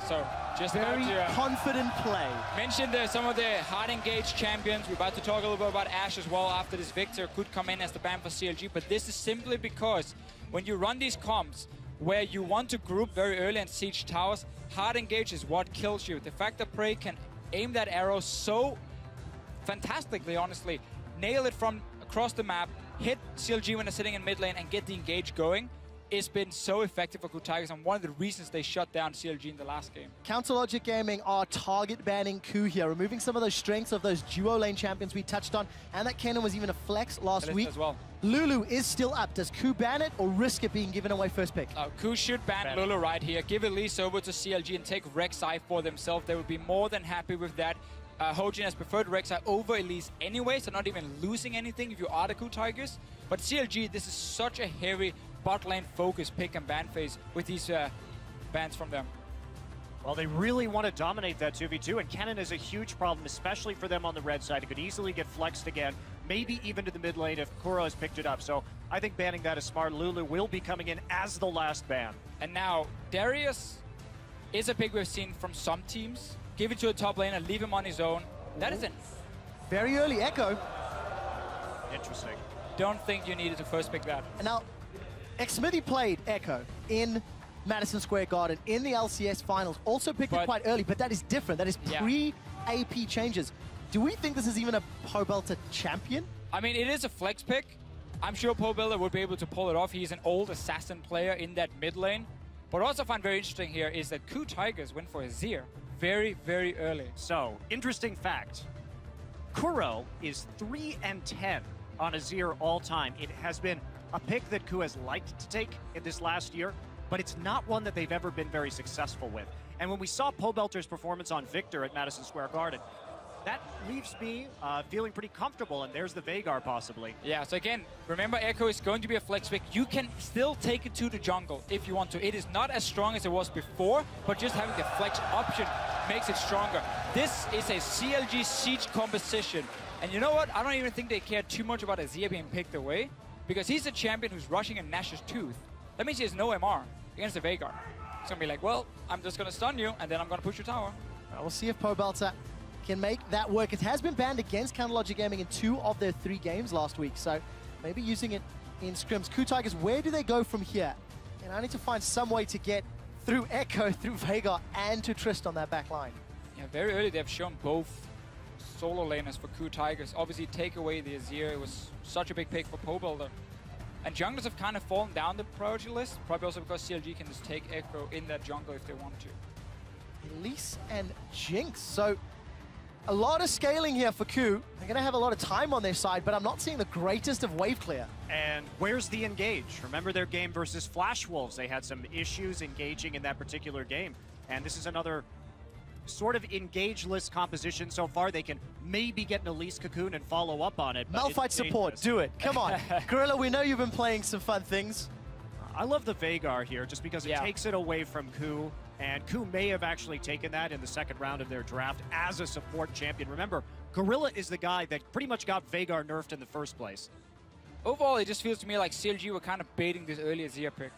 So just very confident play. Mentioned some of the hard engaged champions. We're about to talk a little bit about Ashe as well after this. Victor could come in as the ban for CLG, but this is simply because when you run these comps where you want to group very early and siege towers, hard engage is what kills you. The fact that Prey can aim that arrow so fantastically, honestly, nail it from across the map, hit CLG when they're sitting in mid lane and get the engage going, it's been so effective for KOO Tigers and one of the reasons they shut down CLG in the last game. Counterlogic Gaming are target banning KOO here, removing some of those strengths of those duo lane champions we touched on, and that Kennen was even a flex last week. As well. Lulu is still up. Does KOO ban it or risk it being given away first pick? KOO should ban Lulu right here. Give Elise over to CLG and take Rek'Sai for themselves. They would be more than happy with that. Hojin has preferred Rek'Sai over Elise anyway, so not even losing anything if you are the KOO Tigers. But CLG, this is such a heavy bot lane focus pick and ban phase with these bans from them. Well, they really want to dominate that 2v2, and Kennen is a huge problem, especially for them on the red side. It could easily get flexed again, maybe even to the mid lane if Kuro has picked it up. So I think banning that is smart. Lulu will be coming in as the last ban. And now, Darius is a pick we've seen from some teams. Give it to a top laner, leave him on his own. That is a very early Echo. Interesting. Don't think you needed to first pick that. And now, Xmithie played Echo in Madison Square Garden in the LCS finals. Also picked it quite early, but that is different. That is pre-AP changes. Do we think this is even a Pobelter champion? I mean, it is a flex pick. I'm sure Pobelter would be able to pull it off. He's an old assassin player in that mid lane. But what I also find very interesting here is that KOO Tigers went for Azir very, very early. So, interesting fact. Kuro is 3-10 on Azir all time. It has been a pick that KOO has liked to take in this last year, but it's not one that they've ever been very successful with. And when we saw Pobelter's performance on Victor at Madison Square Garden, that leaves me feeling pretty comfortable, and there's the Veigar possibly. Yeah, so again, remember Echo is going to be a flex pick. You can still take it to the jungle if you want to. It is not as strong as it was before, but just having the flex option makes it stronger. This is a CLG Siege composition. And you know what? I don't even think they care too much about Azir being picked away, because he's a champion who's rushing in Nash's Tooth. That means he has no MR against the Veigar. It's going to be like, well, I'm just going to stun you, and then I'm going to push your tower. Well, we'll see if Pobelter can make that work. It has been banned against Counterlogic Gaming in 2 of their 3 games last week, so maybe using it in scrims. KOO Tigers, where do they go from here? And I need to find some way to get through Echo, through Veigar, and to Trist on that back line. Yeah, very early they've shown both solo laners for KOO Tigers. Obviously, take away the Azir. It was such a big pick for Pobelter. And junglers have kind of fallen down the priority list, probably also because CLG can just take Echo in that jungle if they want to. Elise and Jinx. So a lot of scaling here for KOO. They're going to have a lot of time on their side, but I'm not seeing the greatest of wave clear. And where's the engage? Remember their game versus Flash Wolves. They had some issues engaging in that particular game. And this is another sort of engage-less composition so far. They can maybe get an Elise Cocoon and follow up on it. Malphite support, do it. Come on. Gorilla, we know you've been playing some fun things. I love the Veigar here just because it takes it away from KOO. And KOO may have actually taken that in the second round of their draft as a support champion. Remember, Gorilla is the guy that pretty much got Veigar nerfed in the first place. Overall, it just feels to me like CLG were kind of baiting this early Azir pick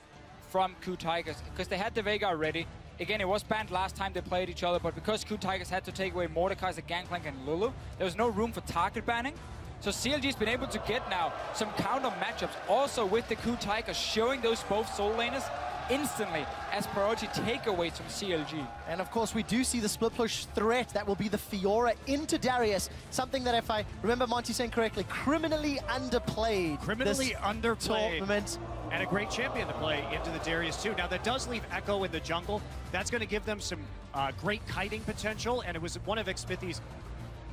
from KOO Tigers because they had the Veigar ready. Again, it was banned last time they played each other, but because KOO Tigers had to take away Mordekaiser, Gangplank, and Lulu, there was no room for target banning. So CLG's been able to get now some counter matchups, also with the KOO Tigers showing those both solo laners instantly as priority takeaways from CLG. And of course, we do see the split push threat. That will be the Fiora into Darius. Something that, if I remember Monty saying correctly, criminally underplayed. Criminally underplayed. Tournament. And a great champion to play into the Darius too. Now that does leave Echo in the jungle. That's going to give them some great kiting potential, and it was one of Xmithie's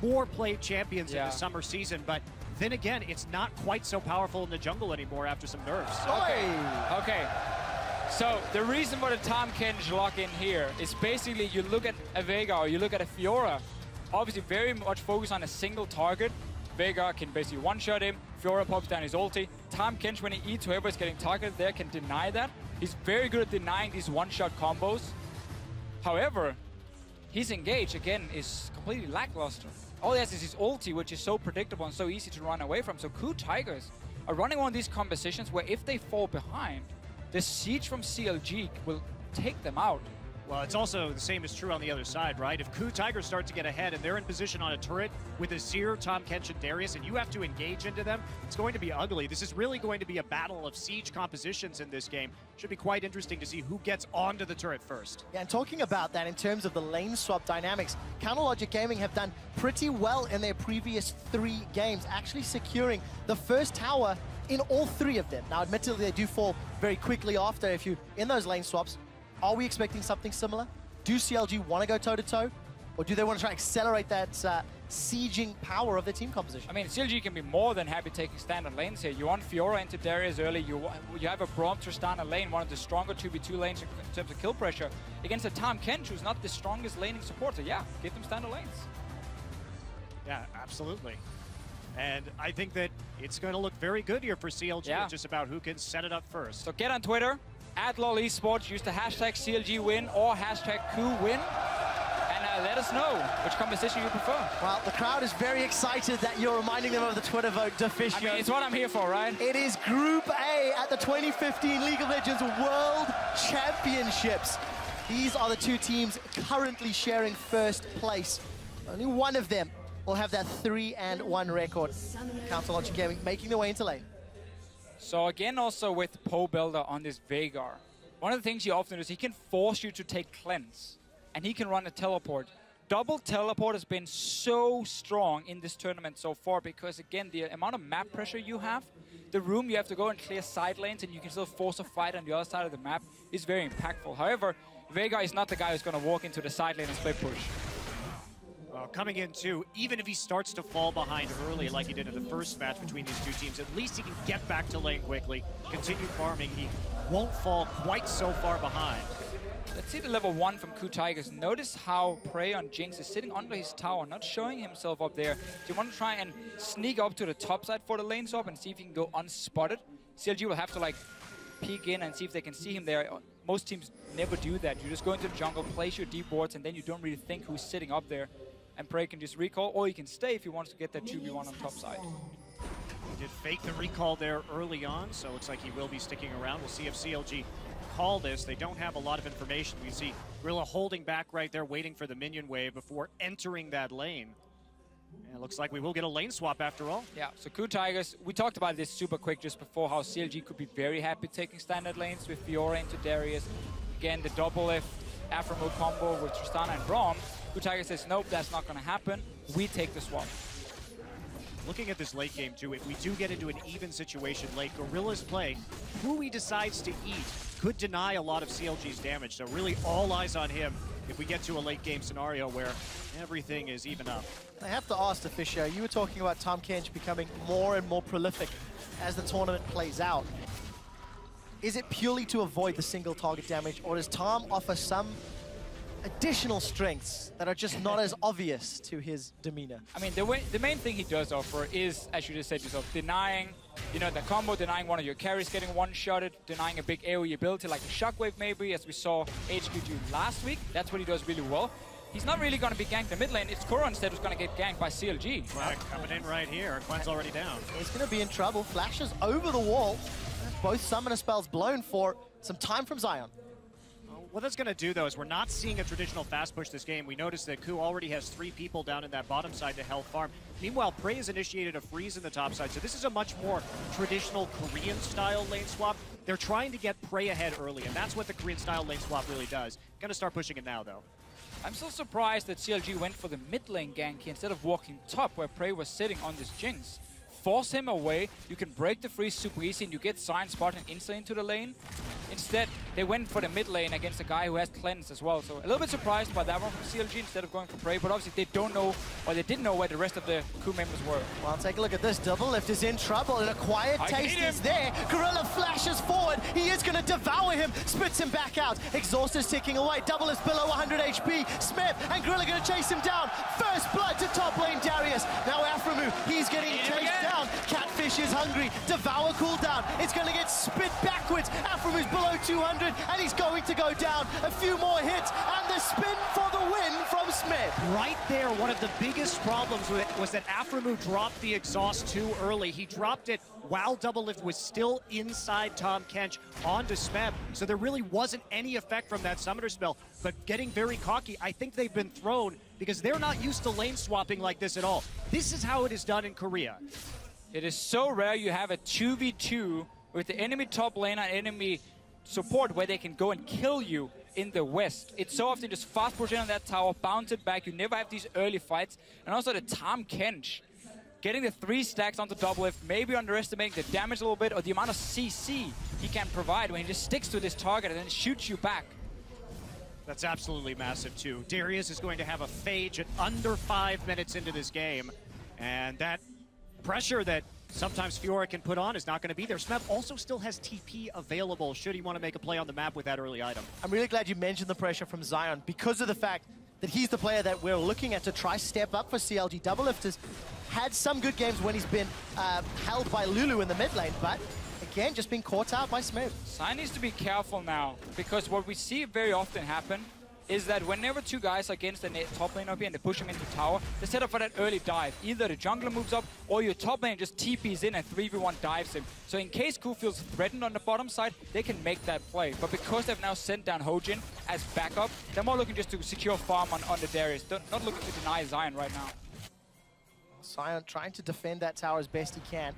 more played champions in the summer season, but then again, it's not quite so powerful in the jungle anymore after some nerfs. Okay. So the reason for the Tahm Kench lock in here is basically you look at a Veigar or you look at a Fiora, obviously very much focused on a single target. Veigar can basically one-shot him, Fiora pops down his ulti. Tahm Kench, when he eats whoever is getting targeted there, can deny that. He's very good at denying these one-shot combos. However, his engage, again, is completely lackluster. All he has is his ulti, which is so predictable and so easy to run away from. So KOO Tigers are running one of these compositions where if they fall behind, the siege from CLG will take them out Well, it's also the same is true on the other side, right? If Ku Tigers start to get ahead and they're in position on a turret with Azir, Tahm Kench, and Darius, and you have to engage into them, it's going to be ugly. This is really going to be a battle of siege compositions in this game. Should be quite interesting to see who gets onto the turret first. Yeah, and talking about that in terms of the lane swap dynamics, Counterlogic Gaming have done pretty well in their previous 3 games, actually securing the first tower in all 3 of them. Now, admittedly, they do fall very quickly after if you're in those lane swaps. Are we expecting something similar? Do CLG want to go toe-to-toe? Or do they want to try to accelerate that sieging power of their team composition? I mean, CLG can be more than happy taking standard lanes here. You want Fiora into Darius early. You have a Braum Tristana lane, one of the stronger 2v2 lanes in terms of kill pressure, against a Tahm Kench, who's not the strongest laning supporter. Yeah, give them standard lanes. Yeah, absolutely. And I think that it's going to look very good here for CLG. Yeah. It's just about who can set it up first. So get on Twitter, @LOLesports, use the hashtag CLGwin or hashtag KuWin, and let us know which composition you prefer. Well, the crowd is very excited that you're reminding them of the Twitter vote, Deficio. I mean, it's what I'm here for, right? It is Group A at the 2015 League of Legends World Championships. These are the 2 teams currently sharing first place. Only one of them will have that 3-1 record. Counterlogic Gaming making their way into lane. So again, also with Pobelder on this Veigar, one of the things he often does, he can force you to take cleanse, and he can run a teleport. Double teleport has been so strong in this tournament so far because, again, the amount of map pressure you have, the room you have to go and clear side lanes and you can still force a fight on the other side of the map is very impactful. However, Veigar is not the guy who's going to walk into the side lane and split push. Coming in too, even if he starts to fall behind early like he did in the first match between these 2 teams, at least he can get back to lane quickly, continue farming. He won't fall quite so far behind. Let's see the level 1 from Ku Tigers. Notice how Prey on Jinx is sitting under his tower, not showing himself up there. Do you want to try and sneak up to the top side for the lane swap and see if he can go unspotted? CLG will have to like peek in and see if they can see him there. Most teams never do that. You just go into the jungle, place your deep wards, and then you don't really think who's sitting up there. And Prey can just recall, or he can stay if he wants to get that 2v1 on top side. He did fake the recall there early on, so it looks like he will be sticking around. We'll see if CLG call this. They don't have a lot of information. We see Gorilla holding back right there, waiting for the minion wave before entering that lane. And it looks like we will get a lane swap after all. Yeah, so Ku Tigers, we talked about this super quick just before, how CLG could be very happy taking standard lanes with Fiora into Darius. Again, the double F Aphromo combo with Tristana and Braum. Ku Tigers says, nope, that's not going to happen. We take the swap. Looking at this late game too, if we do get into an even situation late, Gorilla's play, who he decides to eat could deny a lot of CLG's damage. So really all eyes on him if we get to a late game scenario where everything is even up. I have to ask Deficio, you were talking about Tahm Kench becoming more and more prolific as the tournament plays out. Is it purely to avoid the single target damage, or does Tahm offer some additional strengths that are just not as obvious to his demeanor? I mean, the main thing he does offer is, as you just said yourself, denying, you know, the combo, denying one of your carries getting one-shotted, denying a big AoE ability like a Shockwave maybe, as we saw HQ do last week. That's what he does really well. He's not really going to be ganked in mid lane. It's Kuro instead who's going to get ganked by CLG. Well, coming in right here. Gwen's already down. He's going to be in trouble. Flashes over the wall. Both summoner spells blown for some time from Zion. What that's going to do, though, is we're not seeing a traditional fast push this game. We noticed that Ku already has 3 people down in that bottom side to help farm. Meanwhile, Prey has initiated a freeze in the top side, so this is a much more traditional Korean-style lane swap. They're trying to get Prey ahead early, and that's what the Korean-style lane swap really does. Going to start pushing it now, though. I'm still surprised that CLG went for the mid lane gank here instead of walking top where Prey was sitting on this Jinx. Force him away, you can break the freeze super easy and you get Zion spot and instant into the lane. Instead, they went for the mid lane against a guy who has cleanse as well. So a little bit surprised by that one from CLG instead of going for Prey, but obviously they don't know, or they didn't know where the rest of the Ku members were. Well, take a look at this. Doublelift is in trouble, and a quiet taste is there. Gorilla flashes forward. He is going to devour him, spits him back out. Exhaust is ticking away. Doublelift below 100 HP. Smith and Gorilla going to chase him down. First blood to top lane Darius. Now Aphromo, he's getting chased down. Catfish is hungry. Devour cooldown. It's going to get spit backwards. Aphromo's below 200, and he's going to go down. A few more hits, and the spin for the win from Smith. Right there, one of the biggest problems with it was that Aphromoo dropped the exhaust too early. He dropped it while Doublelift was still inside Tahm Kench onto Smeb, so there really wasn't any effect from that summoner spell. But getting very cocky, I think they've been thrown because they're not used to lane swapping like this at all. This is how it is done in Korea. It is so rare you have a 2v2 with the enemy top lane and enemy support where they can go and kill you in the West. It's so often just fast push in on that tower, bounce it back. You never have these early fights. And also the Tahm Kench, getting the 3 stacks onto Doublelift, maybe underestimating the damage a little bit or the amount of CC he can provide when he just sticks to this target and then shoots you back. That's absolutely massive too. Darius is going to have a phage at under 5 minutes into this game. And that pressure that sometimes Fiora can put on is not going to be there. Smeb also still has TP available should he want to make a play on the map with that early item. I'm really glad you mentioned the pressure from Zion because of the fact that he's the player that we're looking at to try step up for CLG. Doublelift has had some good games when he's been held by Lulu in the mid lane, but again, just being caught out by Smeb. Zion needs to be careful now because what we see very often happen is that whenever 2 guys are against the top lane up here and they push him into tower, they set up for that early dive. Either the jungler moves up or your top lane just TPs in and 3v1 dives him. So in case KOO feels threatened on the bottom side, they can make that play. But because they've now sent down Hojin as backup, they're more looking just to secure farm on the Darius. Not looking to deny Zion right now. Zion trying to defend that tower as best he can.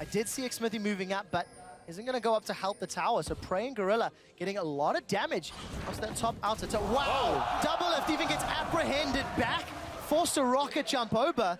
I did see Xmithie moving up, but isn't going to go up to help the tower. So Prey and Gorilla getting a lot of damage across that top outer. Wow! Doublelift even gets apprehended back, forced a rocket jump over,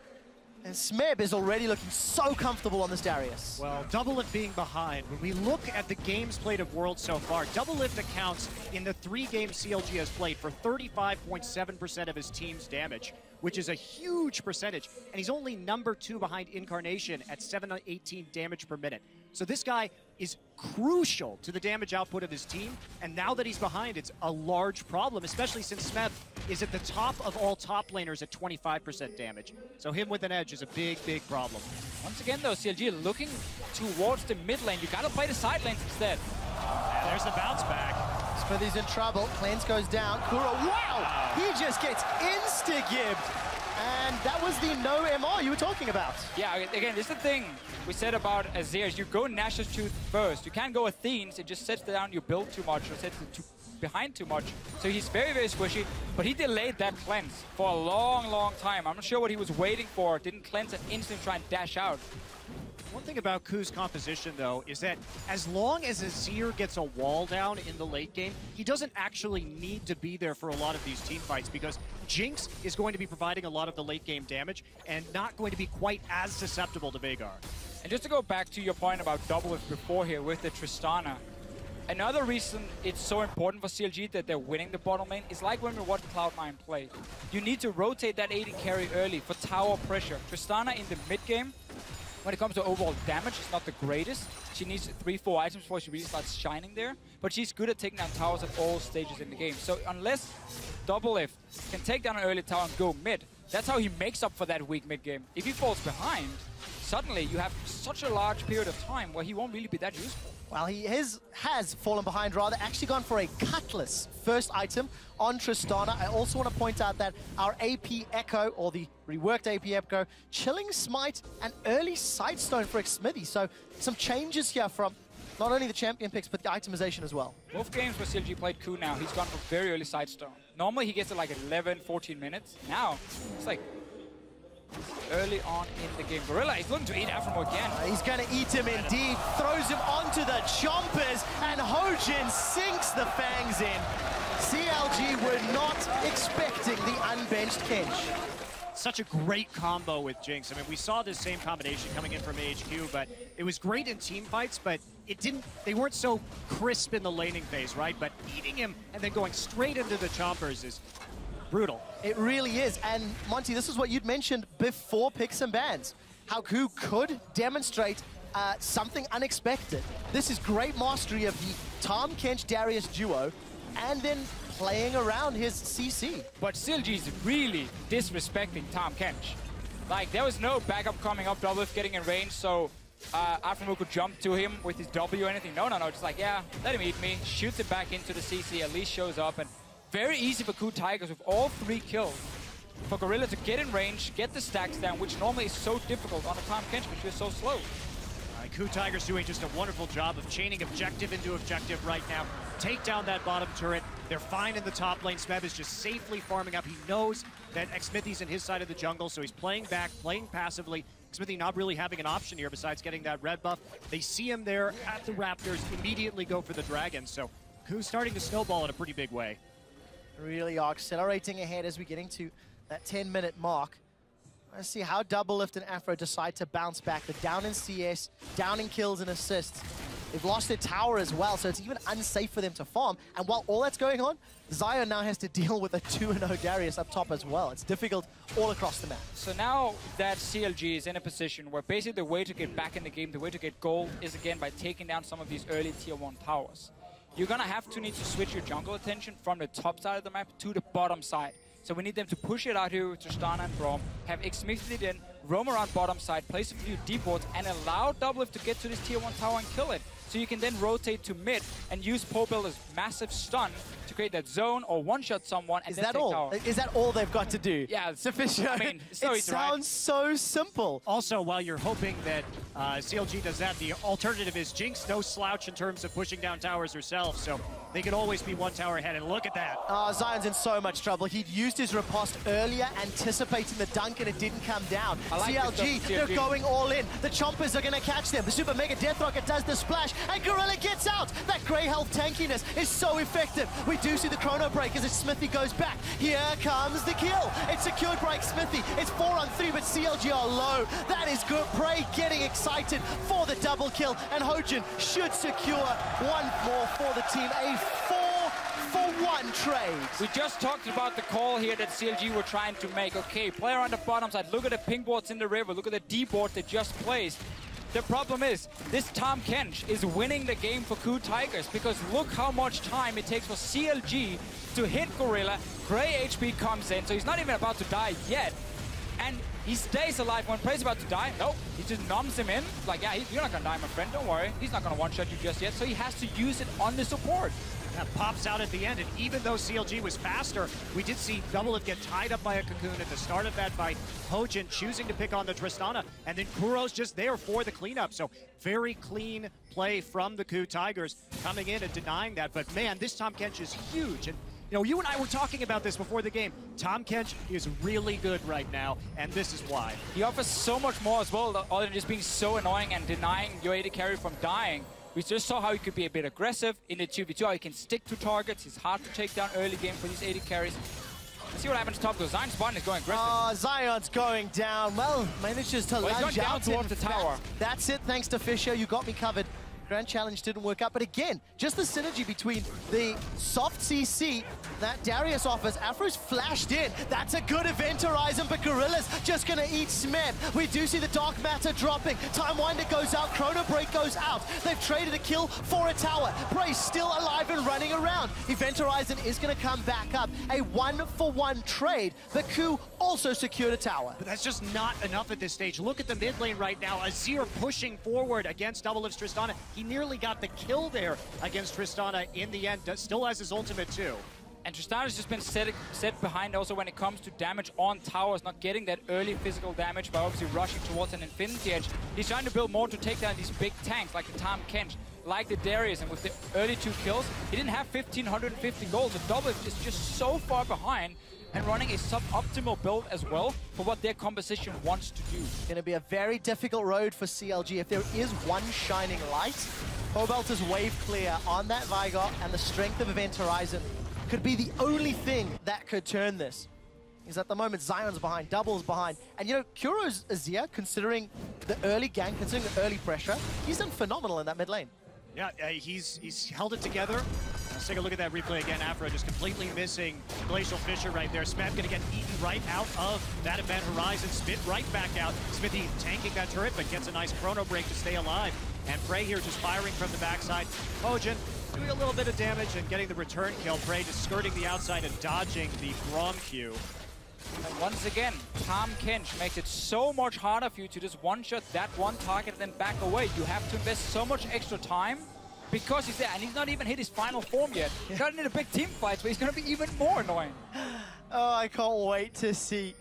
and Smeb is already looking so comfortable on this Darius. Well, Doublelift being behind, when we look at the games played of Worlds so far, Doublelift accounts in the 3 games CLG has played for 35.7% of his team's damage, which is a huge percentage. And he's only number 2 behind Incarnation at 718 damage per minute. So this guy is crucial to the damage output of his team. And now that he's behind, it's a large problem, especially since Smeb is at the top of all top laners at 25% damage. So him with an edge is a big, big problem. Once again, though, CLG looking towards the mid lane. You got to play the side lanes instead. And there's the bounce back. Xmithie's in trouble. Cleanse goes down. Kuro, wow! He just gets insta-gibbed. And that was the no MR you were talking about. Yeah, again, this is the thing we said about Azir. You go Nash's Tooth first. You can't go Athene's. It just sets down your build too much or sets it behind too much. So he's very, very squishy. But he delayed that cleanse for a long, long time. I'm not sure what he was waiting for. Didn't cleanse and instantly try and dash out. One thing about KOO's composition, though, is that as long as Azir gets a wall down in the late game, he doesn't actually need to be there for a lot of these team fights because Jinx is going to be providing a lot of the late game damage and not going to be quite as susceptible to Veigar. And just to go back to your point about Doublelift before here with the Tristana, another reason it's so important for CLG that they're winning the bottom lane is like when we watch Cloud9 play. You need to rotate that AD carry early for tower pressure. Tristana in the mid game, when it comes to overall damage, she's not the greatest. She needs 3-4 items before she really starts shining there. But she's good at taking down towers at all stages in the game. So unless Doublelift can take down an early tower and go mid, that's how he makes up for that weak mid game. If he falls behind, suddenly you have such a large period of time where he won't really be that useful. Well, he has fallen behind rather, actually gone for a Cutlass first item on Tristana. I also want to point out that our AP Echo, or the reworked AP Echo, Chilling Smite and early Sightstone for Xmithie. So some changes here from not only the champion picks, but the itemization as well. Both games where CLG played KOO now, he's gone for very early Sightstone. Normally he gets it like 11, 14 minutes. Now, it's like early on in the game. Gorilla is looking to eat Aphromoo again. He's going to eat him indeed. Throws him onto the chompers, and Hojin sinks the fangs in. CLG were not expecting the unbenched Kench. Such a great combo with Jinx. I mean, we saw this same combination coming in from HQ, but it was great in team fights, but they weren't so crisp in the laning phase, right? But eating him and then going straight into the chompers is brutal. It really is. And Monty, this is what you'd mentioned before picks and bans. How KOO could demonstrate something unexpected. This is great mastery of the Tahm Kench Darius duo, and then playing around his CC. But CLG is really disrespecting Tahm Kench. Like, there was no backup coming up, Doublelift getting in range, so Aphromoo could jump to him with his W or anything. No, just like, yeah, let him eat me, shoots it back into the CC, at least shows up, and very easy for KOO Tigers with all 3 kills. for Gorilla to get in range, get the stacks down, which normally is so difficult on a Tahm Kench because you're so slow. KOO Tiger's doing just a wonderful job of chaining objective into objective right now. Take down that bottom turret. They're fine in the top lane. Smeb is just safely farming up. He knows that Xmithie's in his side of the jungle, so he's playing back, playing passively. Xmithie not really having an option here besides getting that red buff. They see him there at the Raptors, immediately go for the dragon. So KOO's starting to snowball in a pretty big way. Really are accelerating ahead as we're getting to that 10-minute mark. Let's see how Doublelift and Afro decide to bounce back. They're down in CS, down in kills and assists. They've lost their tower as well, so it's even unsafe for them to farm. And while all that's going on, Zion now has to deal with a 2-0 Darius up top as well. It's difficult all across the map. So now that CLG is in a position where basically the way to get back in the game, the way to get gold is again by taking down some of these early tier 1 towers. You're gonna need to switch your jungle attention from the top side of the map to the bottom side. So we need them to push it out here with Tristana and Braum, have Xmithie then roam around bottom side, place a few deep wards, and allow Doublelift to get to this tier 1 tower and kill it. So you can then rotate to mid and use Pobuilder's massive stun to create that zone or one-shot someone and Is then that take all? tower. Is that all they've got to do? Yeah, sufficient. I mean, so it sounds so simple. Also, while you're hoping that CLG does that, the alternative is Jinx no slouch in terms of pushing down towers herself, so they could always be one tower ahead, and look at that. Zion's in so much trouble. He'd used his riposte earlier, anticipating the dunk, and it didn't come down. Like CLG, they're going all in. The Chompers are going to catch them. The Super Mega Death Rocket does the splash, and Gorilla gets out. That grey health tankiness is so effective. We do see the Chrono Break as Xmithie goes back. Here comes the kill. It's secured by Xmithie. It's 4-on-3, but CLG are low. That is good. Prey getting excited for the double kill, and Hojin should secure one more for the team. A 4-for-1 trade. We just talked about the call here that CLG were trying to make. Okay, player on the bottom side. Look at the pink boards in the river. Look at the D board they just placed. The problem is, this Tahm Kench is winning the game for KOO Tigers because look how much time it takes for CLG to hit Gorilla. Grey HP comes in, so he's not even about to die yet. And he stays alive when Prey's about to die. Nope, he just numbs him in. Like, yeah, you're not gonna die, my friend, don't worry. He's not gonna one-shot you just yet, so he has to use it on the support. That pops out at the end, and even though CLG was faster, we did see Doublelift get tied up by a Cocoon at the start of that fight. Hojin choosing to pick on the Tristana, and then Kuro's just there for the cleanup. So very clean play from the KOO Tigers coming in and denying that. But man, this Tahm Kench is huge. And you know, you and I were talking about this before the game. Tahm Kench is really good right now, and this is why. He offers so much more as well, other than just being so annoying and denying your AD carry from dying. We just saw how he could be a bit aggressive in the 2v2, how he can stick to targets. He's hard to take down early game for these AD carries. Let's see what happens top though. Zion's button is going aggressive. Zion's going down. Well, manages to lunge out towards the tower. That's it, thanks to Fisher. You got me covered. Grand Challenge didn't work out, but again, just the synergy between the soft CC that Darius offers. Afro's flashed in. That's a good event horizon, but Gorilla's just gonna eat Smeb. We do see the Dark Matter dropping. Time Winder goes out, Chrono Break goes out. They've traded a kill for a tower. Prey's still alive and running around. Event Horizon is gonna come back up. A 1-for-1 trade. The KOO also secured a tower. But that's just not enough at this stage. Look at the mid lane right now. Azir pushing forward against Doublelift's Tristana. He nearly got the kill there against Tristana in the end. Still has his ultimate too. And Tristana's just been set behind also when it comes to damage on towers, not getting that early physical damage by obviously rushing towards an Infinity Edge. He's trying to build more to take down these big tanks like the Tahm Kench, like the Darius, and with the early 2 kills, he didn't have 1,550 gold. So Doublelift is just so far behind and running a sub-optimal build as well for what their composition wants to do. Going to be a very difficult road for CLG. If there is one shining light, Pobelter's wave clear on that Vigor and the strength of Event Horizon could be the only thing that could turn this. Is at the moment Zion's behind, Double's behind. And you know, Kuro's Azir, considering the early gank, considering the early pressure, he's done phenomenal in that mid lane. Yeah, he's held it together. Let's take a look at that replay again. Afro just completely missing Glacial Fissure right there. Smeb gonna get eaten right out of that Event Horizon, spit right back out. Xmithie tanking that turret, but gets a nice Chrono Break to stay alive. And Prey here just firing from the backside. Hojin doing a little bit of damage and getting the return kill. Prey just skirting the outside and dodging the Braum Q. And once again, Tahm Kench makes it so much harder for you to just one-shot that one target and then back away. You have to invest so much extra time because he's there, and he's not even hit his final form yet. He's not in a big team fight, so he's going to be even more annoying. Oh, I can't wait to see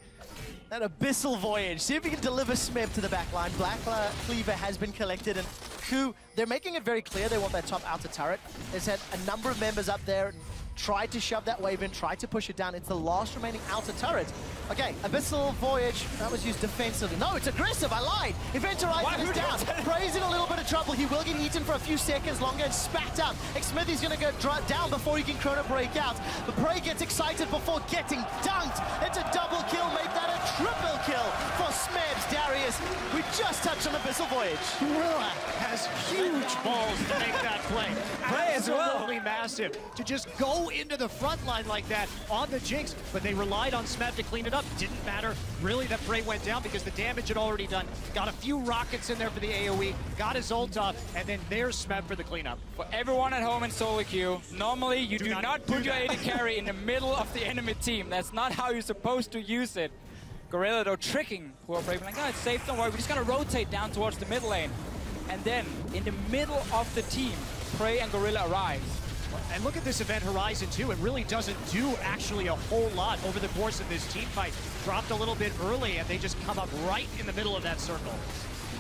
that Abyssal Voyage. See if he can deliver Smeb to the back line. Black Cleaver has been collected, and Ku, they're making it very clear they want that top outer turret. They've had a number of members up there and tried to shove that wave in, tried to push it down. It's the last remaining outer turret. Okay, Abyssal Voyage, that was used defensively. No, it's aggressive, I lied. Event Horizon is down. Prey's in a little bit of trouble. He will get eaten for a few seconds longer and spat out. Xmithie's gonna go down before he can Chrono Break out. But Prey gets excited before getting dunked. It's a double kill, make that a triple kill for Smebs. Darius, we just touched on Abyssal Voyage. Gorilla has huge balls to make that play. Prey as well. Absolutely massive. To just go into the front line like that on the Jinx, but they relied on Smeb to clean it up. Didn't matter really that Prey went down because the damage had already done. Got a few rockets in there for the AoE, got his ult off, and then there's Smeb for the cleanup. For everyone at home in solo queue, normally you do not put your AD carry in the middle of the enemy team. That's not how you're supposed to use it. Gorilla though tricking poor Prey, like, no, it's safe, don't worry, we're just gonna rotate down towards the mid lane. And then, in the middle of the team, Prey and Gorilla arrives. And look at this Event Horizon too. It really doesn't do actually a whole lot over the course of this team fight. Dropped a little bit early and they just come up right in the middle of that circle.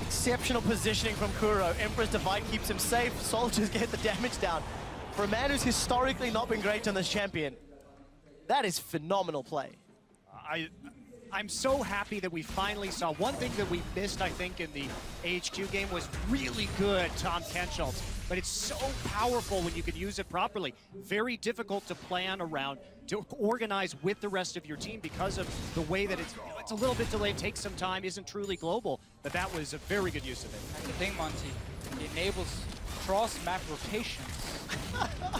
Exceptional positioning from Kuro. Emperor's Divide keeps him safe. Soldiers get the damage down. For a man who's historically not been great on this champion, that is phenomenal play. I'm so happy that we finally saw one thing that we missed, I think, in the AHQ game was really good Tahm Kench. But it's so powerful when you can use it properly. Very difficult to plan around, to organize with the rest of your team because of the way that it's a little bit delayed, takes some time, isn't truly global. But that was a very good use of it. That's the thing, Monty. It enables cross-map rotations.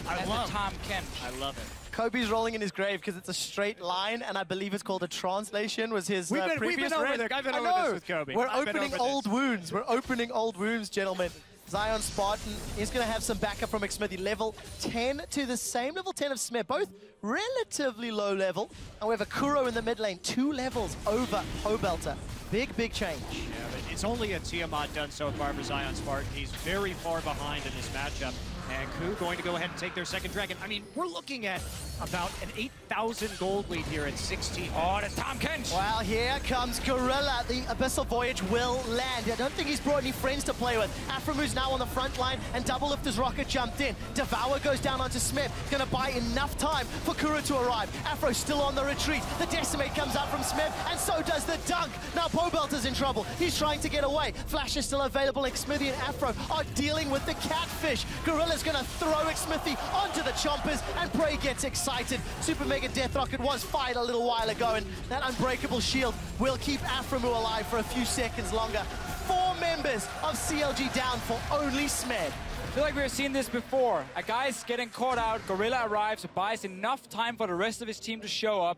I love Tahm Kench. I love it. Kobe's rolling in his grave because it's a straight line, and I believe it's called a translation, was his We've previous been over rant. there. I've been over this with Kobe. We're I've been opening over old this. wounds. We're opening old wounds, gentlemen. Zion Spartan is going to have some backup from Xmithie. Level 10 to the same level 10 of Smeb, both relatively low level. However, Kuro in the mid lane, 2 levels over Hobelter. Big, big change. Yeah, but it's only a Tiamat done so far for Zion Spartan. He's very far behind in this matchup. And Ku going to go ahead and take their second dragon. I mean, we're looking at about an 8,000 gold lead here at 16. Oh, that's Tahm Kench. Well, here comes Gorilla. The Abyssal Voyage will land. I don't think he's brought any friends to play with. Aframu's now on the front line, and Doublelifter's rocket jumped in. Devour goes down onto Smeb. Gonna buy enough time for Kuro to arrive. Afro still on the retreat. The Decimate comes out from Smeb, and so does the dunk. Now Pobelter's in trouble. He's trying to get away. Flash is still available. Xmithie and Afro are dealing with the catfish. Gorilla's gonna throw Xmithie onto the chompers, and Prey gets excited. Super Mega Death Rocket was fired a little while ago, and that Unbreakable Shield will keep Aframu alive for a few seconds longer. 4 members of CLG down for only Smeb. I feel like we've seen this before. A guy's getting caught out, Gorilla arrives, buys enough time for the rest of his team to show up.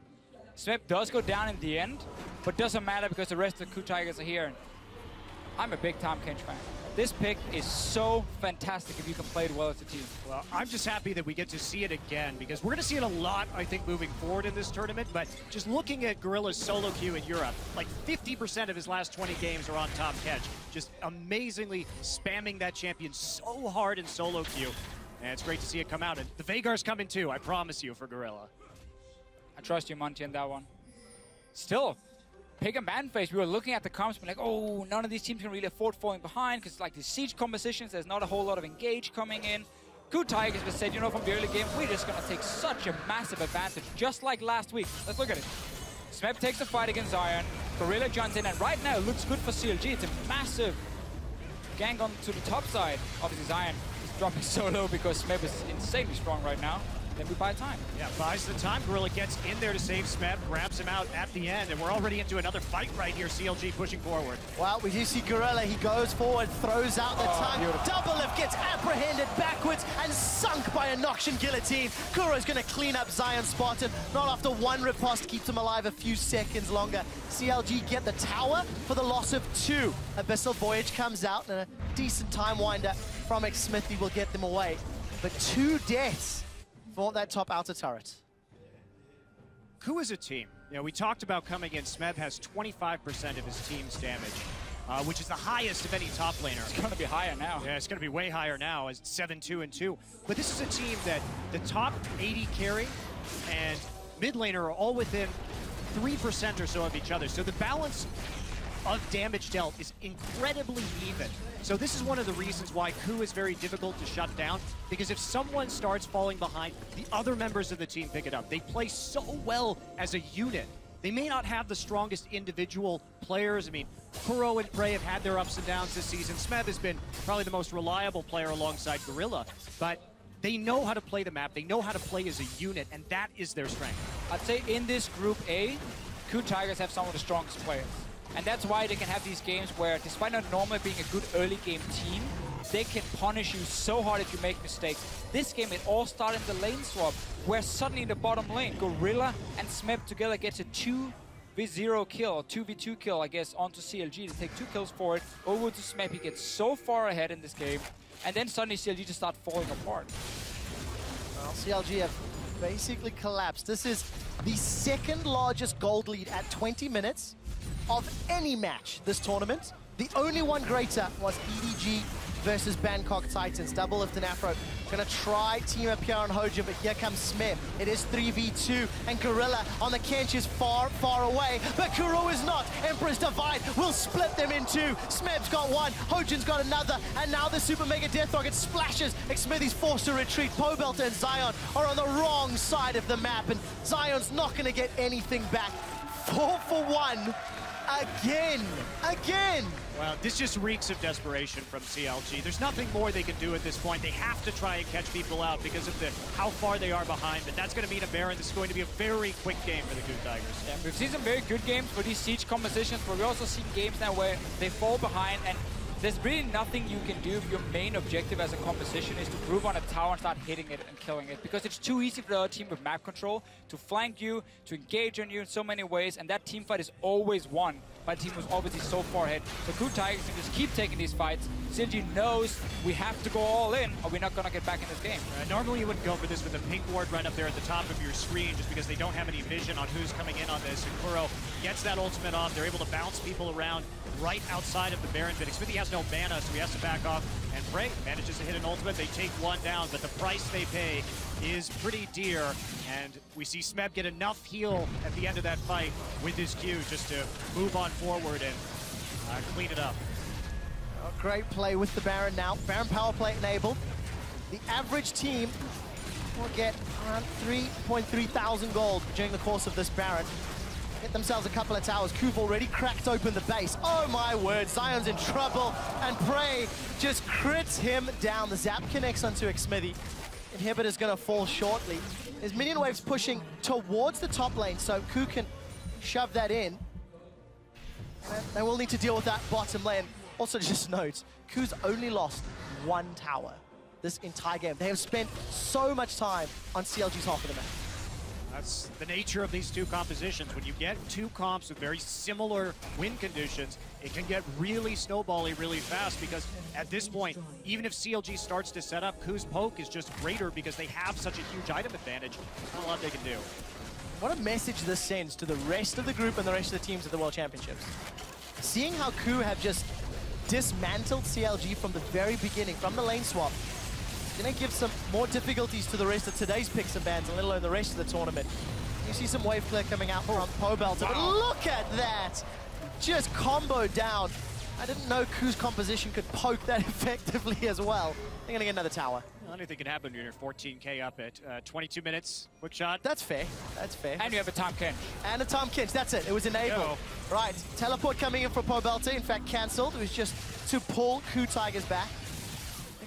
Smeb does go down in the end, but doesn't matter because the rest of the Ku Tigers are here. I'm a big Tahm Kench fan. This pick is so fantastic if you can play it well as a team. Well, I'm just happy that we get to see it again because we're going to see it a lot, I think, moving forward in this tournament. But just looking at Gorilla's solo queue in Europe, like 50% of his last 20 games are on Tahm Kench. Just amazingly spamming that champion so hard in solo queue. And it's great to see it come out. And the Veigar's coming too, I promise you, for Gorilla. I trust you, Monty, on that one. Still, Pig and Manface, we were looking at the comps, but like, oh, none of these teams can really afford falling behind because like the siege compositions, there's not a whole lot of engage coming in. Ku Tigers just said, you know, from the early game, we're just going to take such a massive advantage, just like last week. Let's look at it. Smeb takes the fight against Zion. Gorilla jumps in, and right now it looks good for CLG. It's a massive gank on to the top side. Obviously, Zion is dropping so low because Smeb is insanely strong right now. Then we buy time. Yeah, buys the time. Gorilla gets in there to save Smeb, grabs him out at the end, and we're already into another fight right here. CLG pushing forward. Well, we do see Gorilla. He goes forward, throws out the tongue. Beautiful. Doublelift gets apprehended backwards and sunk by a Noxian Guillotine. Kuro's going to clean up Zion Spartan. Not after one riposte, keeps him alive a few seconds longer. CLG get the tower for the loss of 2. Abyssal Voyage comes out, and a decent time winder from Xmithie will get them away. But 2 deaths for that top outer turret. Ku is a team. You know, we talked about coming in. Smeb has 25% of his team's damage, which is the highest of any top laner. It's going to be higher now. Yeah, it's going to be way higher now as 7-2-2. But this is a team that the top 80 carry and mid laner are all within 3% or so of each other. So the balance of damage dealt is incredibly even. So this is one of the reasons why KOO is very difficult to shut down, because if someone starts falling behind, the other members of the team pick it up. They play so well as a unit. They may not have the strongest individual players. I mean, Kuro and Prey have had their ups and downs this season. Smeb has been probably the most reliable player alongside Gorilla, but they know how to play the map. They know how to play as a unit, and that is their strength. I'd say in this Group A, KOO Tigers have some of the strongest players. And that's why they can have these games where, despite not normally being a good early game team, they can punish you so hard if you make mistakes. This game, it all started in the lane swap, where suddenly in the bottom lane, Gorilla and Smeb together gets a 2v0 kill, or 2v2 kill, I guess, onto CLG. They take 2 kills for it, over to Smeb. He gets so far ahead in this game, and then suddenly CLG just start falling apart. Well, CLG have basically collapsed. This is the second largest gold lead at 20 minutes of any match this tournament. The only one greater was EDG versus Bangkok Titans. Doublelift and Afro gonna try team up here on Hojin, but here comes Smeb. It is 3v2, and Gorilla on the Kench is far, far away, but Kuro is not. Emperor's Divide will split them in two. Smeb's got one, Hojin's got another, and now the Super Mega Death Rocket splashes. Xmithie's forced to retreat. Pobelter and Zion are on the wrong side of the map, and Zion's not gonna get anything back. 4 for 1. Again! Well, this just reeks of desperation from CLG. There's nothing more they can do at this point. They have to try and catch people out because of how far they are behind. But that's going to mean a Baron. This is going to be a very quick game for the KOO Tigers. Yeah, we've seen some very good games for these Siege compositions, but we've also seen games now where they fall behind, and there's really nothing you can do if your main objective as a composition is to group on a tower and start hitting it and killing it, because it's too easy for the other team with map control to flank you, to engage on you in so many ways, and that team fight is always won by the team who's obviously so far ahead. So KOO Tigers can just keep taking these fights. CLG knows we have to go all in or we're not going to get back in this game. Normally you wouldn't go for this with a pink ward right up there at the top of your screen just because they don't have any vision on who's coming in on this. And Kuro gets that ultimate off. They're able to bounce people around right outside of the Baron, but Xmithie has no mana, so he has to back off. And Prey manages to hit an ultimate. They take one down, but the price they pay is pretty dear. And we see Smeb get enough heal at the end of that fight with his Q just to move on forward and clean it up. Oh, great play with the Baron now. Baron power play enabled. The average team will get around 3.3 thousand gold during the course of this Baron. Get themselves a couple of towers. KOO've already cracked open the base. Oh my word, Zion's in trouble, and Prey just crits him down. The zap connects onto Xmithie. Inhibitor's gonna fall shortly. There's minion waves pushing towards the top lane, so KOO can shove that in. And they will need to deal with that bottom lane. Also, just note, KOO's only lost 1 tower this entire game. They have spent so much time on CLG's half of the map. That's the nature of these two compositions. When you get two comps with very similar win conditions, it can get really snowbally really fast, because at this point, even if CLG starts to set up, KOO's poke is just greater because they have such a huge item advantage. Not a lot they can do. What a message this sends to the rest of the group and the rest of the teams at the World Championships. Seeing how KOO have just dismantled CLG from the very beginning, from the lane swap, gonna give some more difficulties to the rest of today's picks and bans, and let alone the rest of the tournament. You see some wave clear coming out from Pobelter, but look at that! Just comboed down. I didn't know KOO's composition could poke that effectively as well. They're gonna get another tower. Anything can happen when you're 14k up at 22 minutes. Quick shot. That's fair. That's fair. And you have a Tahm Kench. And a Tahm Kench. That's it. It was enabled. Right. Teleport coming in for Pobelter. In fact, cancelled. It was just to pull KOO Tigers back.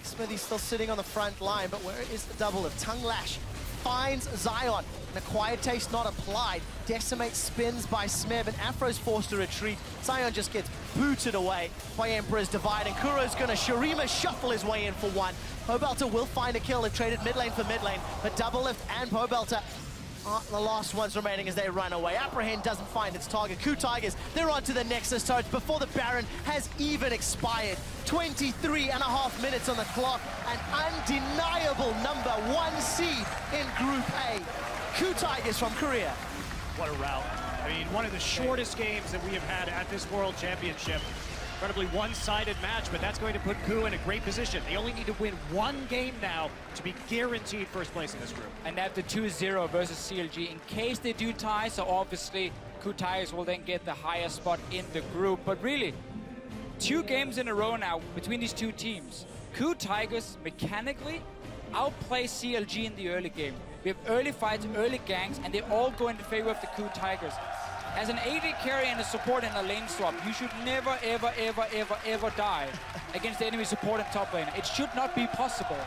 Xmithie's still sitting on the front line, but where is the double of Tongue Lash? Finds Zion. And a Quiet Taste not applied. Decimate spins by Smeb, and Afro's forced to retreat. Zion just gets booted away by Emperor's Divide, and Kuro's gonna Shurima shuffle his way in for one. Pobelter will find a kill. They've traded mid lane for mid lane, but Doublelift and Pobelter are the last ones remaining as they run away. Apprehend doesn't find its target. KOO Tigers, they're onto the Nexus turrets before the Baron has even expired. 23.5 minutes on the clock. An undeniable #1 seed in Group A. KOO Tigers from Korea. What a rout. I mean, one of the shortest games that we have had at this World Championship. Incredibly one-sided match, but that's going to put KOO in a great position. They only need to win one game now to be guaranteed first place in this group. And they have the 2-0 versus CLG in case they do tie, so obviously KOO Tigers will then get the higher spot in the group. But really, 2 games in a row now between these two teams. KOO Tigers mechanically outplay CLG in the early game. We have early fights, early ganks, and they all go in the favor of the KOO Tigers. As an AD carry and a support in a lane swap, you should never, ever, ever, ever, ever die against the enemy support and top lane. It should not be possible.